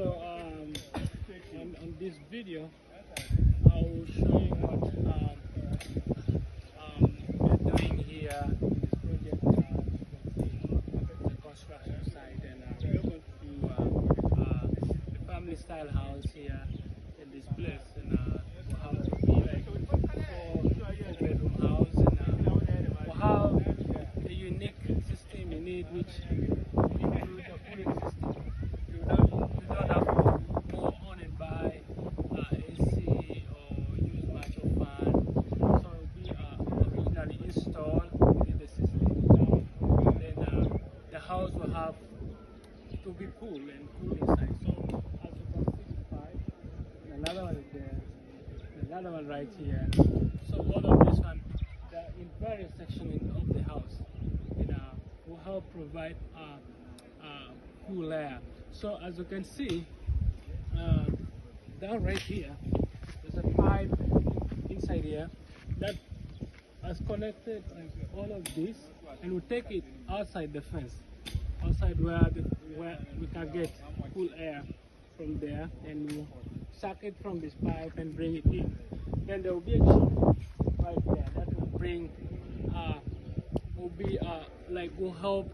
So on this video, I will show you what we're doing here in this project. The construction site, and we're going to do the family style house here in this place, and we'll have to be like four-bedroom house, and we'll have a unique system you need, which includes a cooling system. You don't have to go on and buy AC or use macho fan. So we originally installed within the system. Then the house will have to be cool and cool inside. So as you can see, the pipe, and another one is there, and another one right here. So all of this one, in various sections of the house, will help provide cool air. So as you can see, down right here, there's a pipe inside here that has connected all of this, and we'll take it outside the fence, outside where we can get cool air from there, and we'll suck it from this pipe and bring it in. Then there will be a tube right there that will bring will help